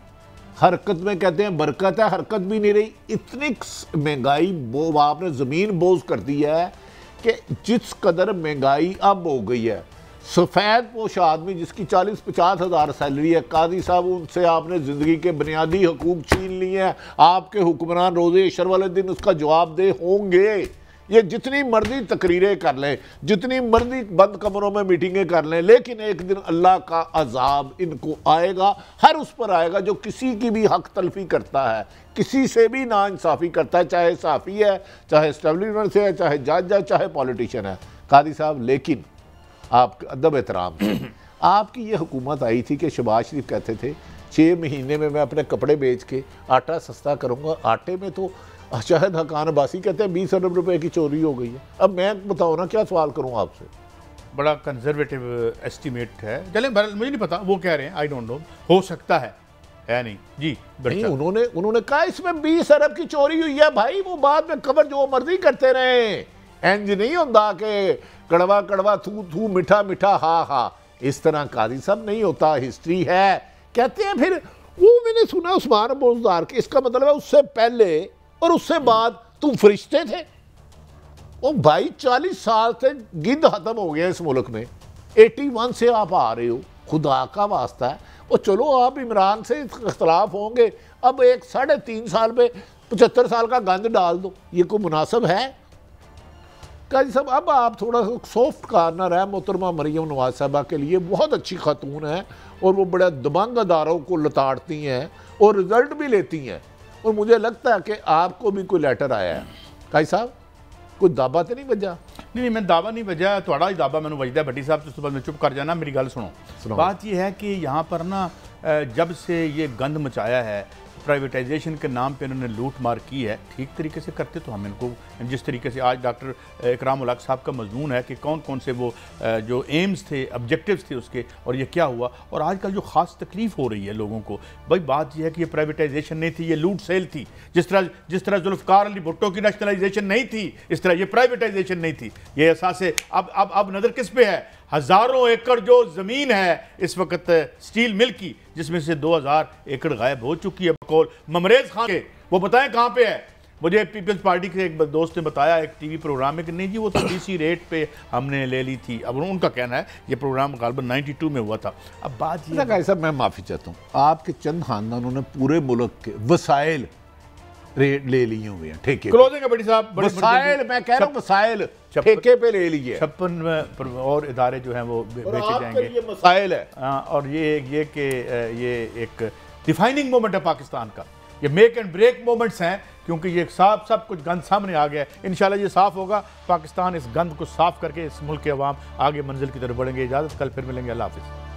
हरकत में कहते हैं बरकत है, हरकत भी नहीं रही। इतनी महंगाई वो आपने ज़मीन बोझ कर दी है कि जिस कदर महंगाई अब हो गई है, सफ़ेद पोश आदमी जिसकी 40-50 हज़ार सैलरी है, काजी साहब उनसे आपने ज़िंदगी के बुनियादी हकूक़ छीन लिए हैं। आपके हुक्मरान रोज़े इशर वाले दिन उसका जवाब दे होंगे। ये जितनी मर्जी तकरीरें कर लें, जितनी मर्जी बंद कमरों में मीटिंगें कर लें, लेकिन एक दिन अल्लाह का अजाब इनको आएगा, हर उस पर आएगा जो किसी की भी हक तलफी करता है, किसी से भी नाइंसाफ़ी करता है, चाहे साफ़ी है, चाहे एस्टेब्लिशमेंट से है, चाहे जज है, चाहे पॉलिटिशियन है। कादी साहब, लेकिन आप अदब एहतराम आपकी ये हुकूमत आई थी कि शहबाज शरीफ कहते थे 6 महीने में मैं अपने कपड़े बेच के आटा सस्ता करूँगा। आटे में तो शायद हकान अब्बासी कहते हैं 20 अरब रुपए की चोरी हो गई है। अब मैं बताओ ना क्या सवाल करूँ आपसे? बड़ा कंजर्वेटिव एस्टीमेट है, चलें मुझे नहीं पता वो कह रहे हैं, आई डोंट नो, हो सकता है नहीं जी। नहीं, उन्होंने कहा इसमें 20 अरब की चोरी हुई है। भाई वो बाद में खबर जो मर्जी करते रहे, इंज नहीं होता कि कड़वा कड़वा थू थू मीठा मीठा हा हा, इस तरह काजी साहब नहीं होता। हिस्ट्री है कहते हैं। फिर वो मैंने सुना उस्मान बोजदार के, इसका मतलब है उससे पहले और उससे बाद तुम फरिश्ते थे। ओ भाई 40 साल से गिद्ध खत्म हो गया इस मुल्क में, 81 से आप आ रहे हो, खुदा का वास्ता है। और चलो आप इमरान से इख्तलाफ होंगे, अब एक 3.5 साल पे 75 साल का गंद डाल दो, ये कोई मुनासिब है? काजी साहब, अब आप थोड़ा सा सॉफ्ट कार्नर है मोहतरमा मरियम नवाज साहबा के लिए, बहुत अच्छी खातून है और वो बड़े दबंग अदारों को लताड़ती हैं और रिजल्ट भी लेती हैं, और मुझे लगता है कि आपको भी कोई लेटर आया है काजी साहब, कोई दावा तो नहीं बजा? नहीं, मैं दावा नहीं बजा, थोड़ा ही दावा मैंने बजदा भट्टी साहब, तो मैं चुप कर जाना, मेरी गल सुनो। बात यह है कि यहाँ पर ना जब से ये गंद मचाया है, प्राइवेटाइजेशन के नाम पे इन्होंने लूट मार की है, ठीक तरीके से करते तो हम इनको, जिस तरीके से आज डॉक्टर इकराम उल हक साहब का मजमून है कि कौन कौन से वो जो एम्स थे, ऑब्जेक्टिव्स थे उसके, और ये क्या हुआ, और आजकल जो ख़ास तकलीफ़ हो रही है लोगों को, भाई बात यह है कि ये प्राइवेटाइजेशन नहीं थी, ये लूट सेल थी। जिस तरह जुल्फ़िकार अली भुट्टो की नेशनलाइजेशन नहीं थी, इस तरह ये प्राइवेटाइजेशन नहीं थी। ये एहसास है अब नज़र किस पे है? हज़ारों एकड़ जो ज़मीन है इस वक्त स्टील मिल की, जिसमें से 2000 एकड़ गायब हो चुकी है बकौल ममरेज खान के। वो बताएं कहाँ पे है? मुझे पीपल्स पार्टी के एक दोस्त ने बताया एक टीवी प्रोग्राम में कि नहीं जी वो तो डीसी रेट पे हमने ले ली थी। अब उनका कहना है ये प्रोग्राम गालबन 92 में हुआ था। अब बात ये है, मैं माफ़ी चाहता हूँ, आपके चंद खानदानों ने पूरे मुल्क के वसाइल रेट ले लिए हुए हैं, ठेके क्लोजिंग है बड़ी साहब, वसाइल, मैं कह रहा हूँ वसाइल ठेके पे ले लिए, 56 और इदारे जो हैं वो बेचे जाएंगे, ये मसाइल है। और ये एक डिफाइनिंग मोमेंट है पाकिस्तान का, ये मेक एंड ब्रेक मोमेंट्स हैं, क्योंकि ये सब कुछ गंद सामने आ गया है। इंशाल्लाह ये साफ होगा, पाकिस्तान इस गंद को साफ करके इस मुल्क के अवाम आगे मंजिल की तरफ बढ़ेंगे। इजाज़त, कल फिर मिलेंगे, अल्लाह हाफिज़।